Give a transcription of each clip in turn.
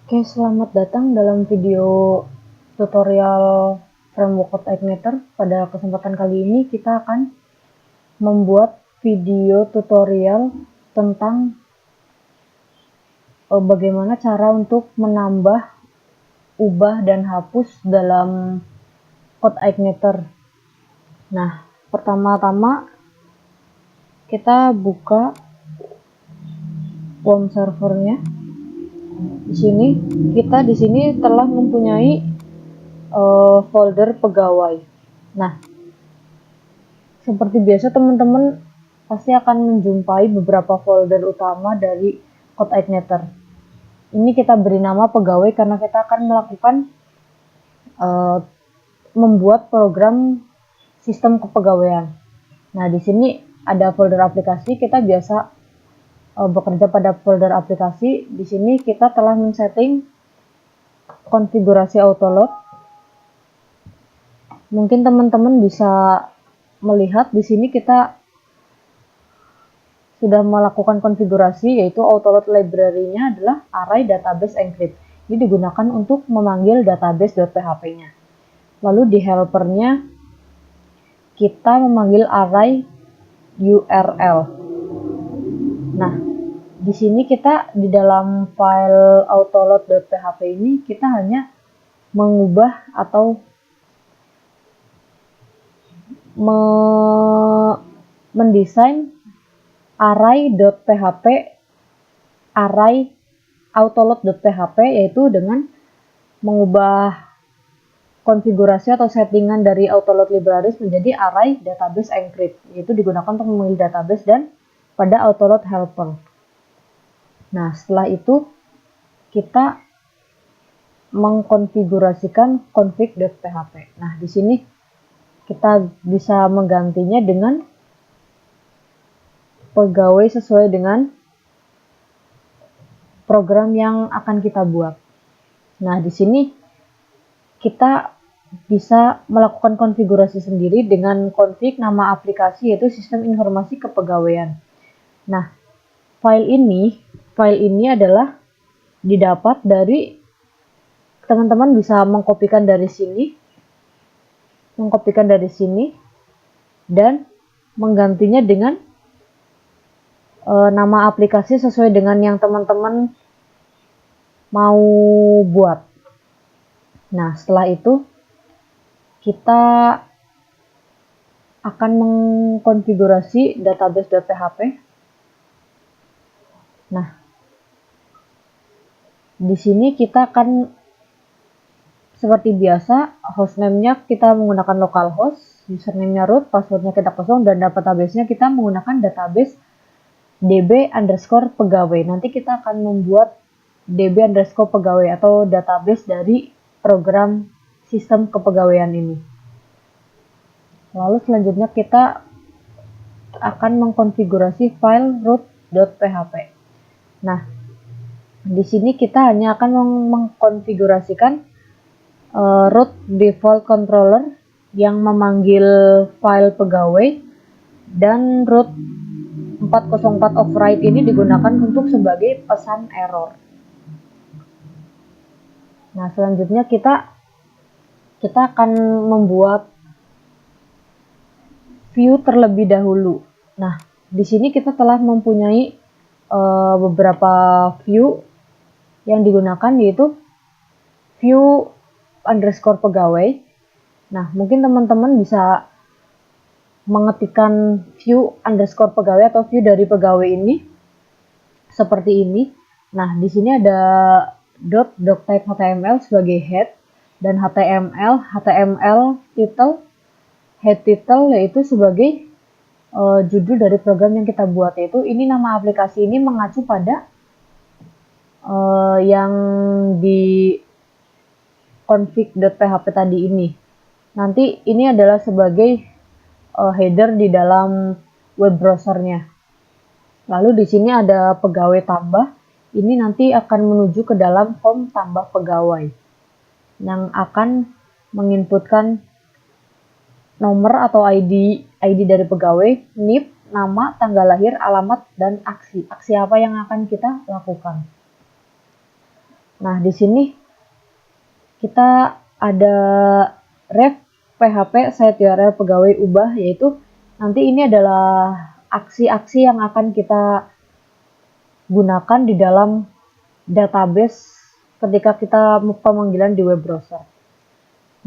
Oke, selamat datang dalam video tutorial framework Code Igniter. Pada kesempatan kali ini kita akan membuat video tutorial tentang bagaimana cara untuk menambah, ubah, dan hapus dalam Code Igniter. Nah, pertama-tama kita buka WOM servernya. Di sini telah mempunyai folder pegawai. Nah, seperti biasa teman-teman pasti akan menjumpai beberapa folder utama dari Code Igniter. Ini kita beri nama pegawai karena kita akan melakukan membuat program sistem kepegawaian. Nah, di sini ada folder aplikasi. Kita biasa bekerja pada folder aplikasi. Di sini kita telah men-setting konfigurasi autoload. Mungkin teman-teman bisa melihat di sini kita sudah melakukan konfigurasi, yaitu autoload library-nya adalah array database encrypt. Ini digunakan untuk memanggil database.php-nya. Lalu di helper-nya kita memanggil array URL. Nah, di sini kita di dalam file autoload.php ini kita hanya mengubah atau mendesain array.php, array autoload.php, yaitu dengan mengubah konfigurasi atau settingan dari autoload libraries menjadi array database encrypt, yaitu digunakan untuk memanggil database dan pada autoload helper. Nah, setelah itu kita mengkonfigurasikan config.php. Nah, di sini kita bisa menggantinya dengan pegawai sesuai dengan program yang akan kita buat. Nah, di sini kita bisa melakukan konfigurasi sendiri dengan config nama aplikasi, yaitu sistem informasi kepegawaian. Nah, file ini adalah didapat dari teman-teman bisa mengkopikan dari sini dan menggantinya dengan nama aplikasi sesuai dengan yang teman-teman mau buat. Nah, setelah itu kita akan mengkonfigurasi database.php. Nah, di sini kita akan seperti biasa, hostname-nya kita menggunakan localhost, username-nya root, password-nya kita kosong, dan database-nya kita menggunakan database db_pegawai. Nanti kita akan membuat db_pegawai atau database dari program sistem kepegawaian ini. Lalu selanjutnya kita akan mengkonfigurasi file root.php. Nah, di sini kita hanya akan mengkonfigurasikan root default controller yang memanggil file pegawai, dan root 404 override ini digunakan untuk sebagai pesan error. Nah, selanjutnya kita akan membuat view terlebih dahulu. Nah, di sini kita telah mempunyai beberapa view yang digunakan, yaitu view underscore pegawai. Nah, mungkin teman-teman bisa mengetikkan view underscore pegawai atau view dari pegawai ini seperti ini. Nah, di sini ada doctype HTML sebagai head dan HTML title, head title yaitu sebagai judul dari program yang kita buat, yaitu ini nama aplikasi ini mengacu pada yang di config.php tadi ini. Nanti ini adalah sebagai header di dalam web browsernya. Lalu di sini ada pegawai tambah. Ini nanti akan menuju ke dalam form tambah pegawai yang akan menginputkan nomor atau ID dari pegawai, NIP, nama, tanggal lahir, alamat, dan aksi apa yang akan kita lakukan. Nah, di sini kita ada ref PHP set URL pegawai ubah, yaitu nanti ini adalah aksi-aksi yang akan kita gunakan di dalam database ketika kita pemanggilan di web browser.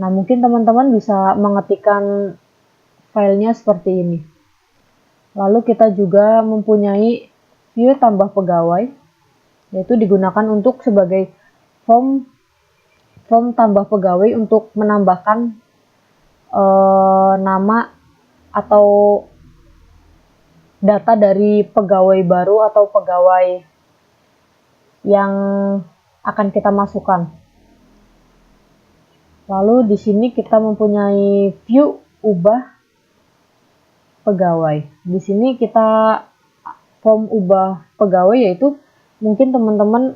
Nah, mungkin teman-teman bisa mengetikkan filenya seperti ini. Lalu kita juga mempunyai view tambah pegawai, yaitu digunakan untuk sebagai form tambah pegawai untuk menambahkan nama atau data dari pegawai baru atau pegawai yang akan kita masukkan. Lalu di sini kita mempunyai view ubah pegawai. Di sini kita form ubah pegawai, yaitu mungkin teman-teman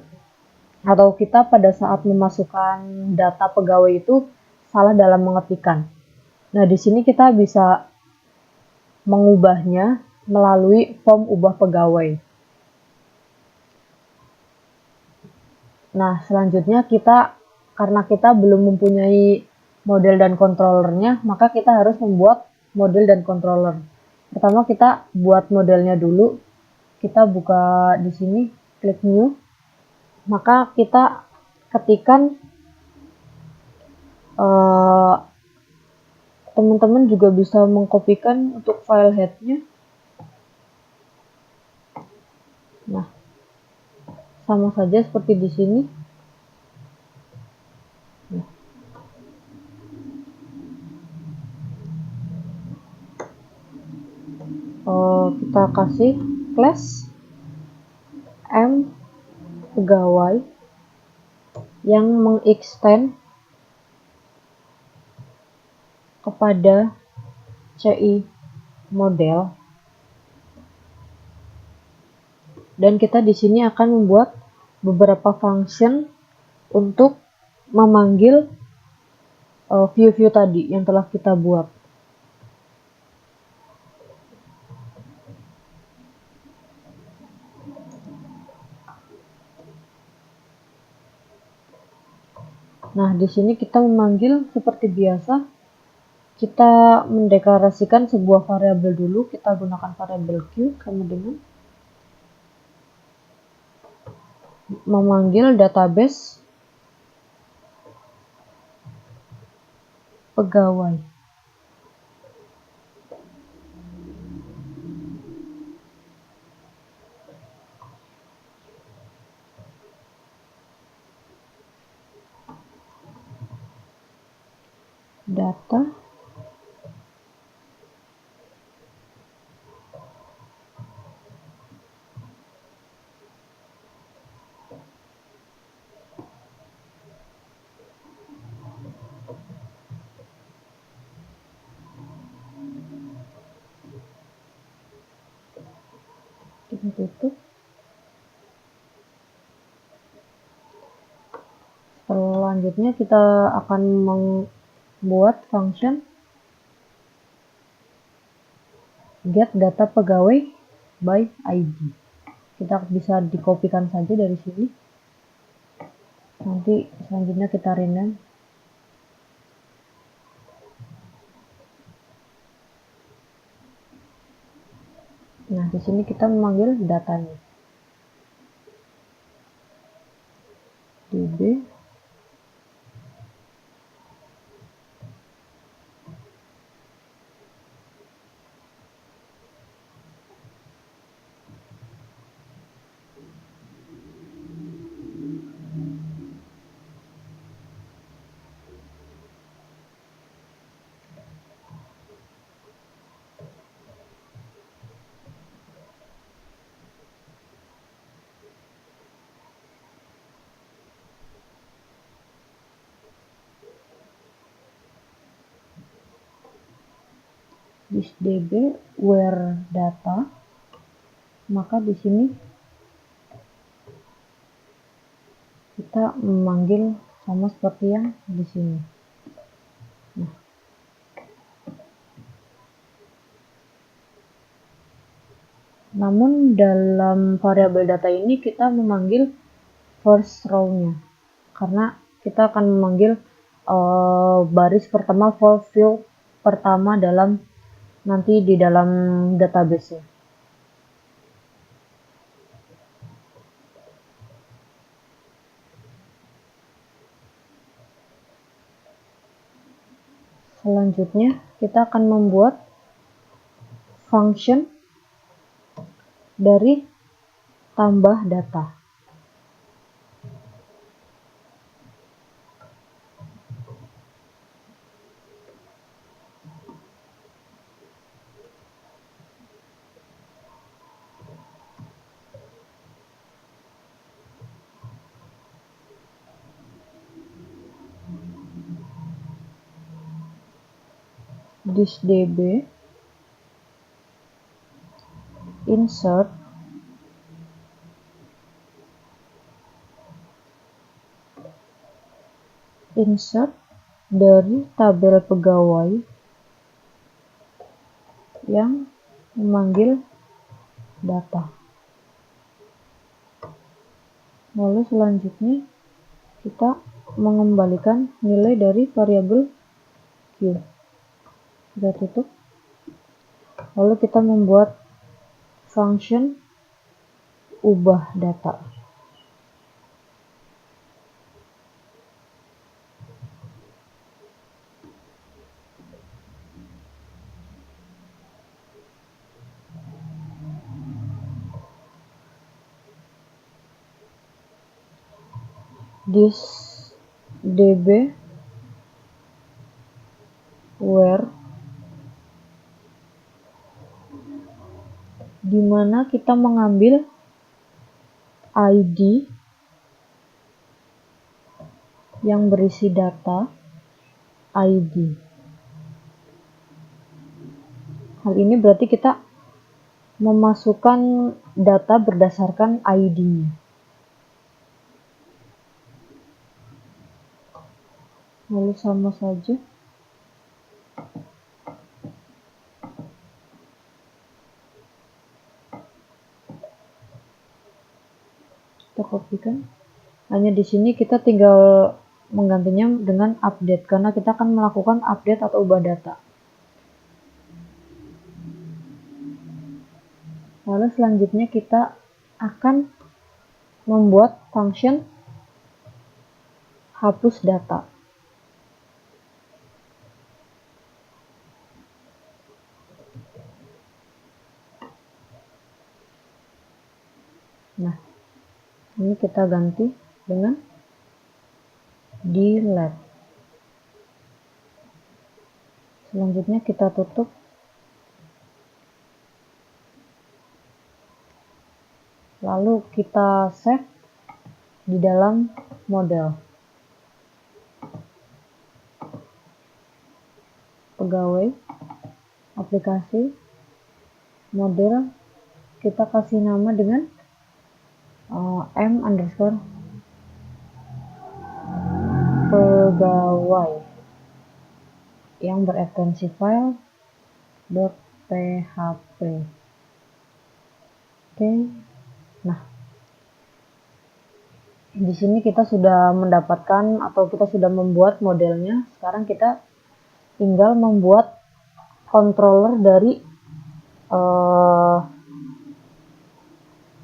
atau kita pada saat memasukkan data pegawai itu salah dalam mengetikkan. Nah, di sini kita bisa mengubahnya melalui form ubah pegawai. Nah, selanjutnya karena kita belum mempunyai model dan controllernya, maka kita harus membuat model dan controller. Pertama kita buat modelnya dulu. Kita buka di sini, klik new. Maka kita ketikkan, teman-teman juga bisa mengkopikan untuk file headnya. Nah, sama saja seperti di sini. Kita kasih class M pegawai yang mengextend kepada CI model, dan kita di sini akan membuat beberapa function untuk memanggil view-view tadi yang telah kita buat. Nah, di sini kita memanggil seperti biasa. Kita mendeklarasikan sebuah variabel dulu. Kita gunakan variabel Q sama dengan memanggil database pegawai. Data kita tutup. Selanjutnya kita akan membuat function get data pegawai by ID. Kita bisa dikopikan saja dari sini. Nanti selanjutnya kita rename. Nah, di sini kita memanggil datanya. DB this DB where data. Maka di sini kita memanggil sama seperti yang di sini. Nah, namun dalam variabel data ini kita memanggil first row-nya. karena kita akan memanggil baris pertama field pertama dalam nanti di dalam database-nya. Selanjutnya kita akan membuat function dari tambah data. This db insert dari tabel pegawai yang memanggil data. Lalu selanjutnya kita mengembalikan nilai dari variabel Q. Kita tutup. Lalu kita membuat function ubah data. This db where di mana kita mengambil ID yang berisi data ID. Hal ini berarti kita memasukkan data berdasarkan ID-nya. Lalu sama saja. Kita kopikan. Hanya di sini kita tinggal menggantinya dengan update karena kita akan melakukan update atau ubah data. Lalu selanjutnya kita akan membuat function hapus data. Nah, ini kita ganti dengan delete. Selanjutnya kita tutup. Lalu kita save di dalam model. Pegawai, aplikasi, model, kita kasih nama dengan m_pegawai yang berekstensi file .php. Oke. Nah, di sini kita sudah mendapatkan atau kita sudah membuat modelnya. Sekarang kita tinggal membuat controller dari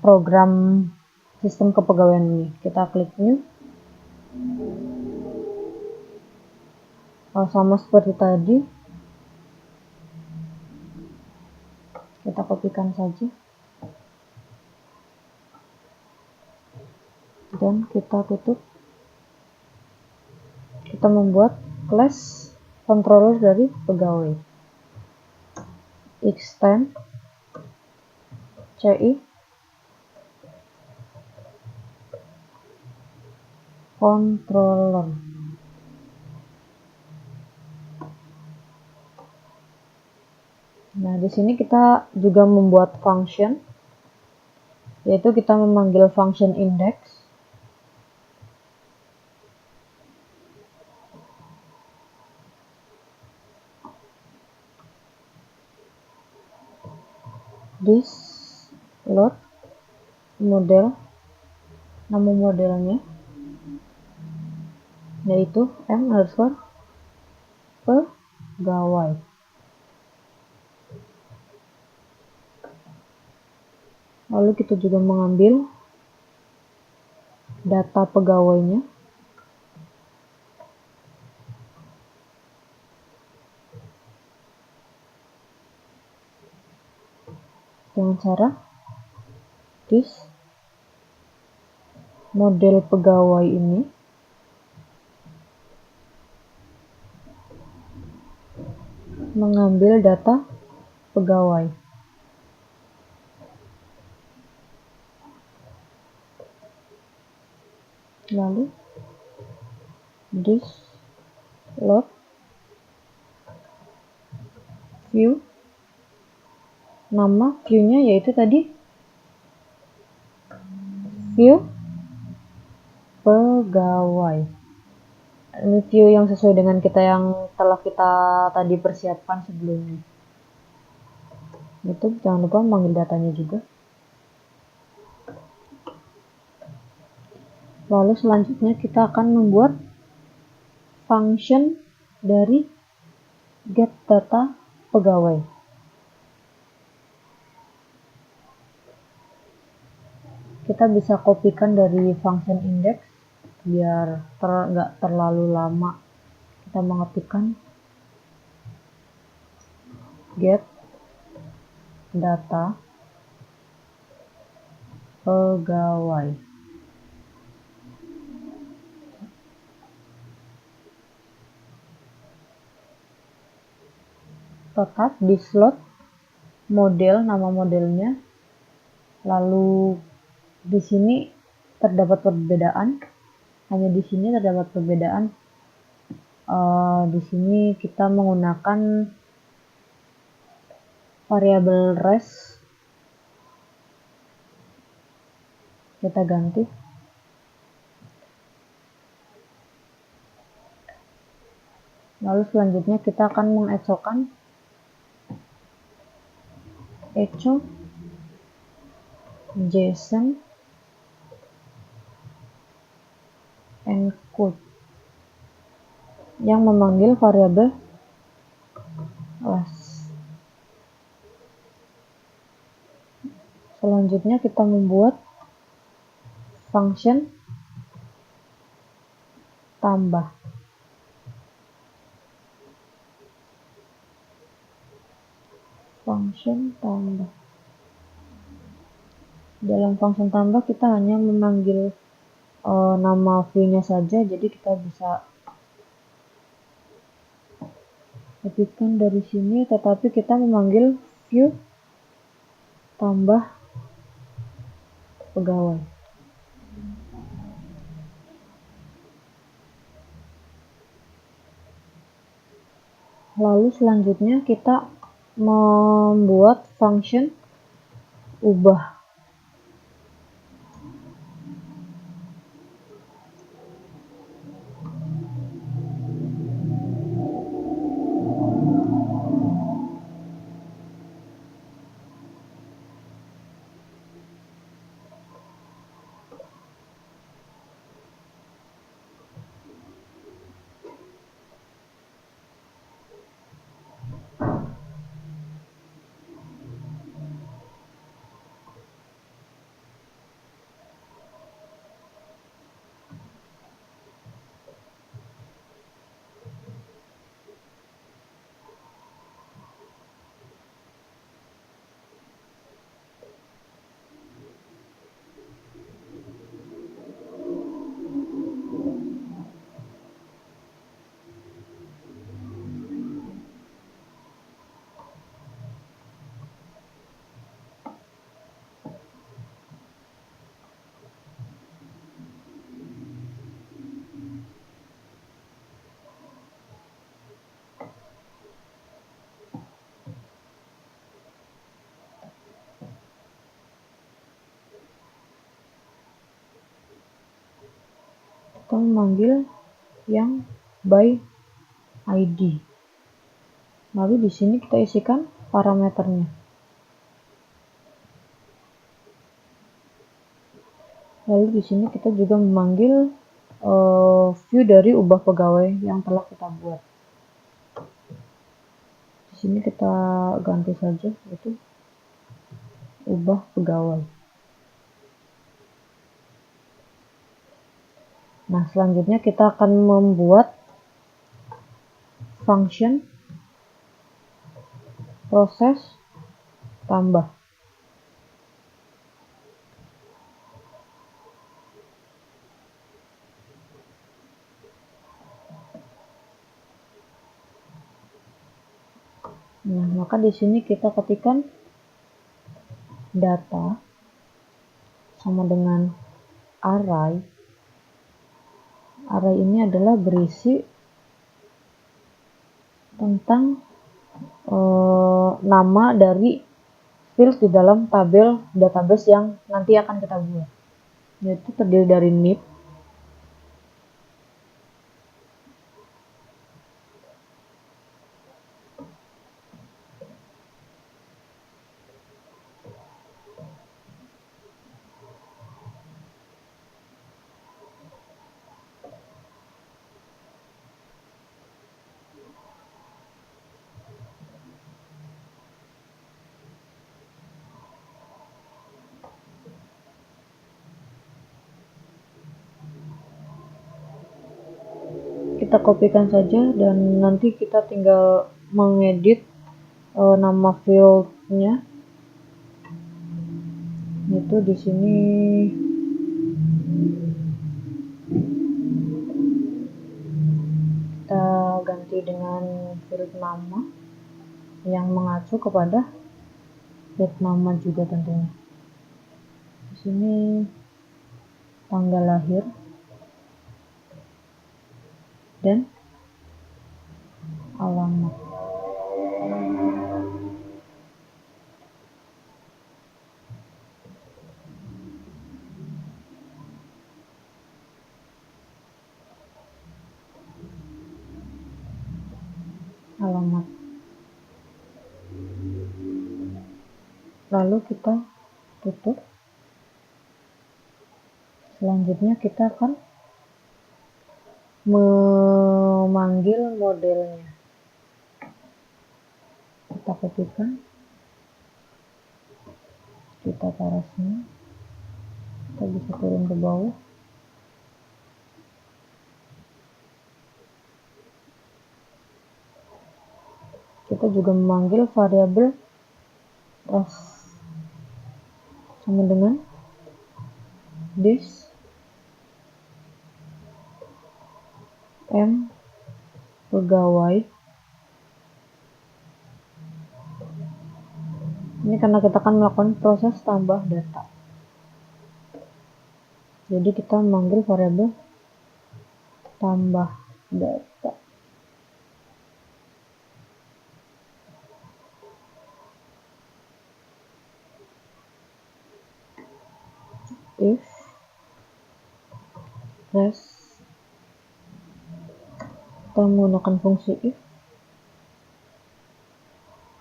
program sistem kepegawaian ini. Kita klik new. Sama seperti tadi, kita kopikan saja dan kita tutup. Kita membuat class controller dari pegawai. Extend ci controller. Nah, di sini kita juga membuat function, yaitu kita memanggil function index. This load model, nama modelnya. yaitu m_pegawai. Lalu kita juga mengambil data pegawainya dengan cara model pegawai ini mengambil data pegawai. Lalu load view, nama view-nya yaitu tadi view pegawai. Ini view yang sesuai dengan yang telah kita tadi persiapkan sebelumnya. Itu jangan lupa memanggil datanya juga. Lalu selanjutnya kita akan membuat function dari get data pegawai. Kita bisa kopikan dari function index biar nggak terlalu lama kita mengetikkan get data pegawai. Tetap di slot model, nama modelnya. Lalu di sini terdapat perbedaan. Hanya di sini terdapat perbedaan. Di sini kita menggunakan variabel res. Kita ganti. Lalu selanjutnya kita akan mengecokan echo JSON encode yang memanggil variabel res. Selanjutnya kita membuat function tambah. Function tambah. Dalam function tambah kita hanya memanggil nama view-nya saja, jadi kita bisa ketikkan dari sini, tetapi kita memanggil view tambah pegawai. Lalu selanjutnya kita membuat function ubah. Kita memanggil yang by ID. Lalu di sini kita isikan parameternya. Lalu di sini kita juga memanggil view dari ubah pegawai yang telah kita buat. Di sini kita ganti saja itu ubah pegawai. Nah, selanjutnya kita akan membuat function proses tambah. Nah, maka di sini kita ketikkan data sama dengan array. Array ini adalah berisi tentang nama dari field di dalam tabel database yang nanti akan kita buat, yaitu terdiri dari NIP, kita kopikan saja dan nanti kita tinggal mengedit nama fieldnya, itu di sini kita ganti dengan field nama yang mengacu kepada field nama juga tentunya. Di sini tanggal lahir dan alamat. Lalu kita tutup. Selanjutnya kita akan memanggil modelnya. Kita ketikkan, kita taruh sini, kita bisa turun ke bawah. Kita juga memanggil variabel res sama dengan this m pegawai. Ini karena kita akan melakukan proses tambah data, jadi kita memanggil variabel tambah data. If res, kita menggunakan fungsi if,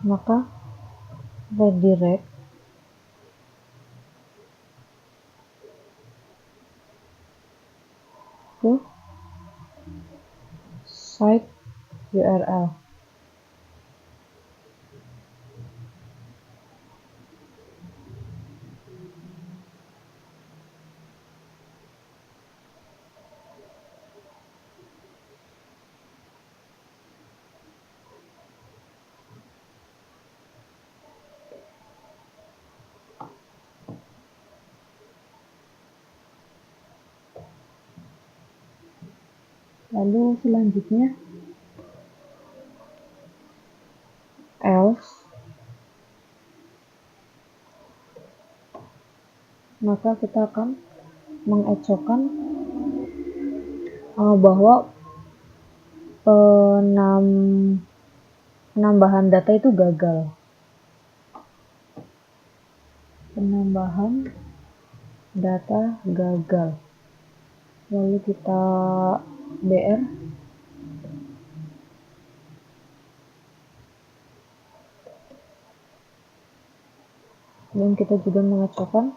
maka redirect ke site URL. Lalu selanjutnya else, maka kita akan mengecokan bahwa penambahan data itu gagal. Penambahan data gagal. Lalu kita BR. Dan kita juga mengecokkan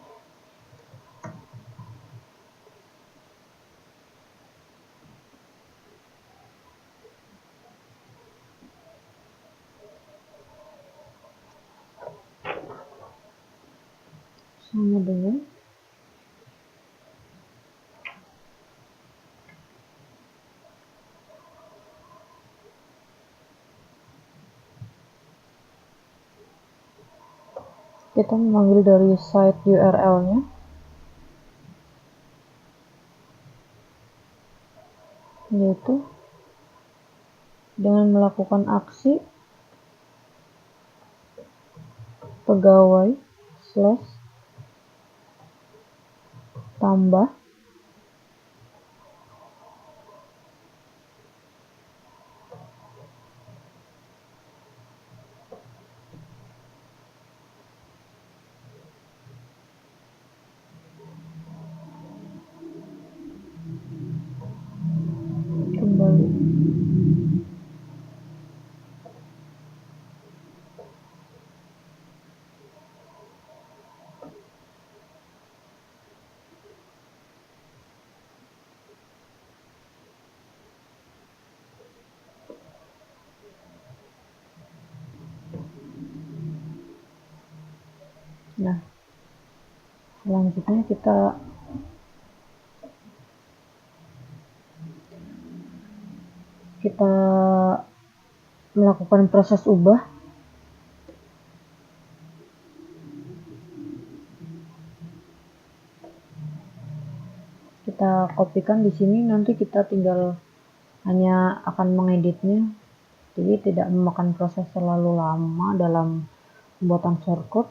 sama dengan kita memanggil dari site URL-nya, yaitu dengan melakukan aksi pegawai / tambah kembali. Nah, selanjutnya kita melakukan proses ubah. Kita kopikan di sini, nanti kita tinggal hanya akan mengeditnya, jadi tidak memakan proses terlalu lama dalam pembuatan shortcut.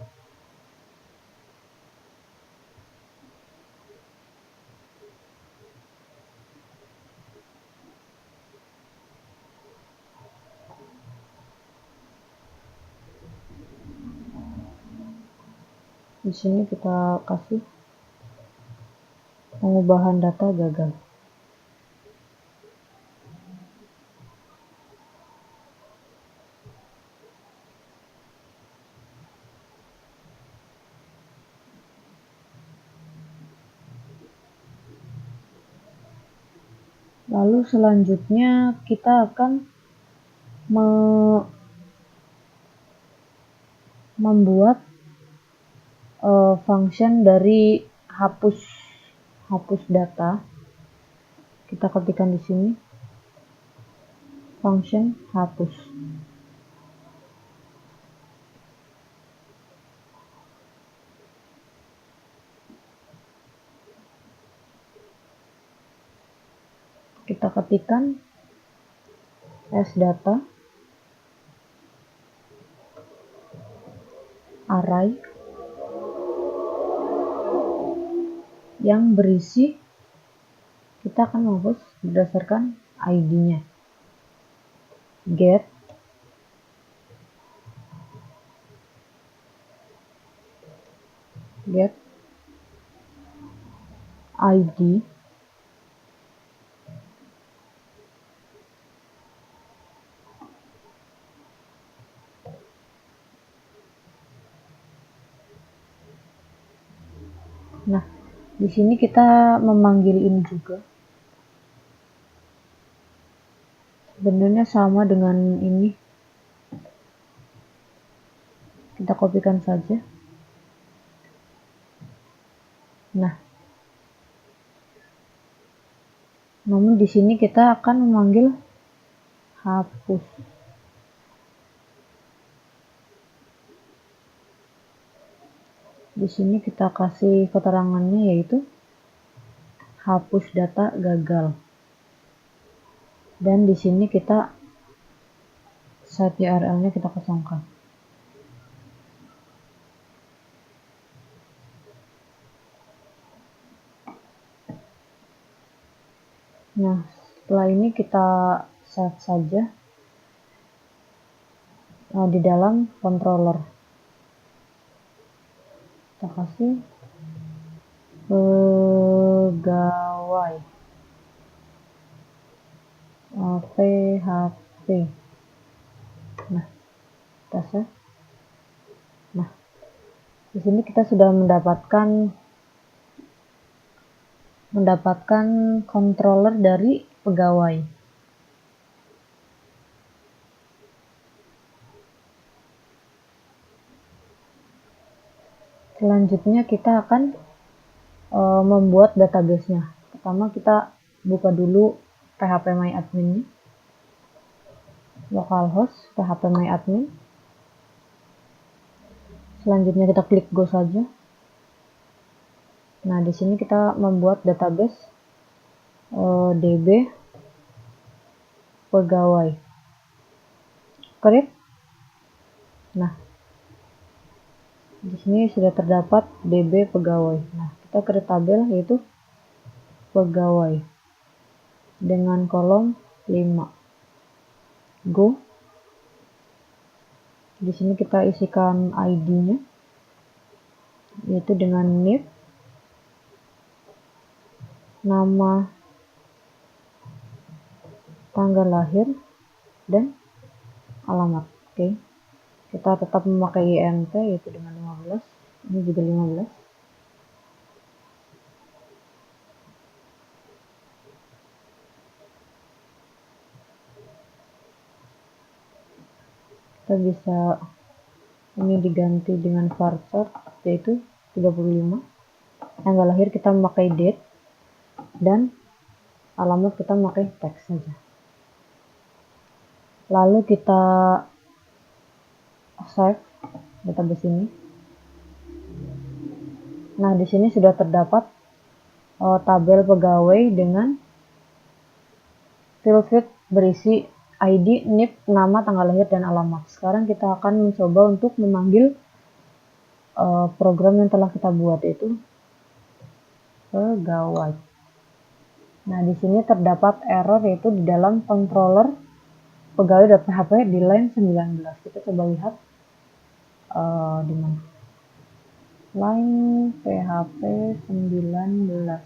Di sini kita kasih pengubahan data gagal. Lalu selanjutnya kita akan membuat function dari hapus data. Kita ketikkan di sini function hapus. Kita ketikkan sdata array yang berisi, kita akan menghapus berdasarkan ID-nya. Get ID Nah, di sini kita memanggil ini juga. Sebenarnya sama dengan ini. Kita kopikan saja. Nah, namun di sini kita akan memanggil hapus. Di sini kita kasih keterangannya, yaitu hapus data gagal. Dan di sini kita set URL-nya kita kosongkan. Nah, setelah ini kita set saja di dalam controller. Kita kasih pegawai PHP. Nah, kita set. Nah, di sini kita sudah mendapatkan controller dari pegawai. Selanjutnya kita akan membuat database-nya. Pertama kita buka dulu phpMyAdmin, localhost phpMyAdmin. Selanjutnya kita klik go saja. Nah, di sini kita membuat database DB pegawai. Create. Nah, di sini sudah terdapat DB pegawai. Nah, kita create tabel yaitu pegawai dengan kolom 5. Go. Di sini kita isikan ID-nya yaitu dengan NIP, nama, tanggal lahir, dan alamat. Oke. Kita tetap memakai INT yaitu dengan 15. Ini juga 15. Kita bisa ini diganti dengan varchar yaitu 35. Tanggal lahir kita memakai date dan alamat kita memakai teks saja. Lalu kita save database ini. Nah, di sini sudah terdapat tabel pegawai dengan field berisi ID, NIP, nama, tanggal lahir, dan alamat. Sekarang kita akan mencoba untuk memanggil program yang telah kita buat, yaitu pegawai. Nah, di sini terdapat error yaitu di dalam controller pegawai.php di line 19. Kita coba lihat di mana. Line PHP 19.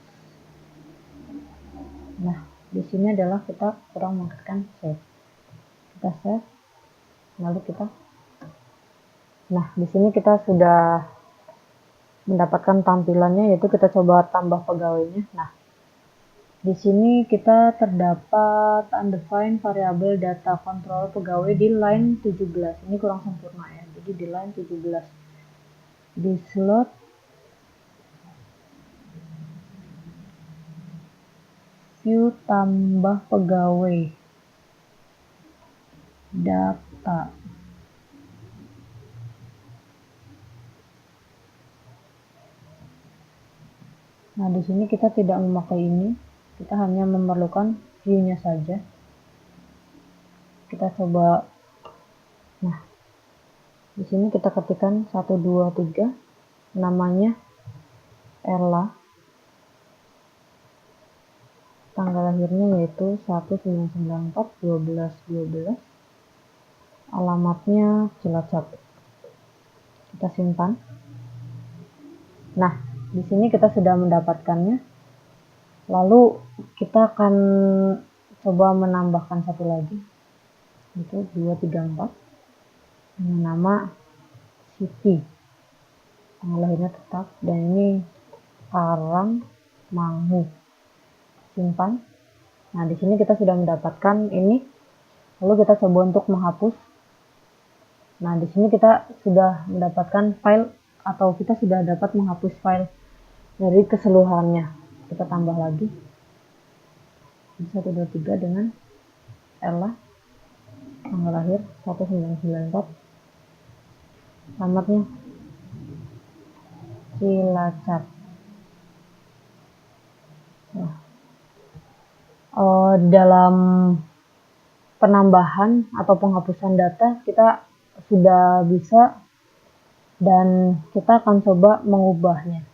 Nah, di sini adalah kita kurang mengetikkan save. Kita save, lalu kita. Nah, di sini kita sudah mendapatkan tampilannya, yaitu kita coba tambah pegawainya. Nah, di sini kita terdapat undefined variable data control pegawai di line 17. Ini kurang sempurna ya. Jadi di line 17. Di slot view tambah pegawai data. Nah, di sini kita tidak memakai ini. Kita hanya memerlukan view-nya saja. Kita coba. Nah, di sini kita ketikkan 1 2 3, namanya Ella. Tanggal lahirnya yaitu 1994 12 12. Alamatnya Cilacap. Kita simpan. Nah, di sini kita sudah mendapatkannya. Lalu kita akan coba menambahkan satu lagi, itu 234 dengan nama Siti. Tanggal lahirnya tetap, dan ini Karangmangu. Simpan. Nah, di sini kita sudah mendapatkan ini. Lalu kita coba untuk menghapus. Nah, di sini kita sudah mendapatkan file, atau kita sudah dapat menghapus file dari keseluruhannya. Kita tambah lagi 1 2 3 dengan Ella, tanggal lahir 1994, alamatnya Cilacap. Nah, dalam penambahan atau penghapusan data kita sudah bisa, dan kita akan coba mengubahnya.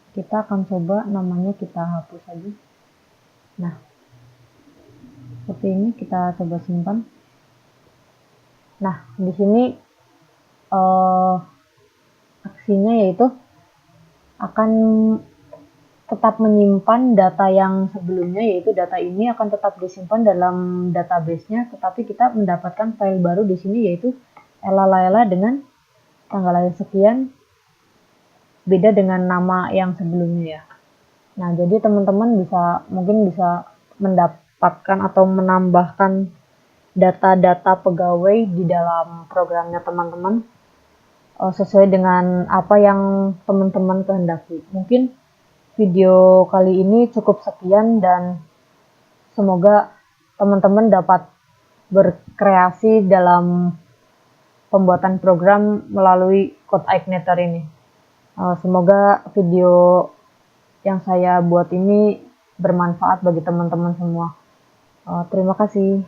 Kita akan coba namanya kita hapus saja. Nah, seperti ini, kita coba simpan. Nah, di sini aksinya yaitu akan tetap menyimpan data yang sebelumnya, yaitu data ini akan tetap disimpan dalam database-nya, tetapi kita mendapatkan file baru di sini yaitu Ella Laila dengan tanggal lahir sekian, beda dengan nama yang sebelumnya ya. Nah, jadi teman-teman mungkin bisa mendapatkan atau menambahkan data-data pegawai di dalam programnya teman-teman sesuai dengan apa yang teman-teman kehendaki. Mungkin video kali ini cukup sekian dan semoga teman-teman dapat berkreasi dalam pembuatan program melalui CodeIgniter ini. Semoga video yang saya buat ini bermanfaat bagi teman-teman semua. Terima kasih.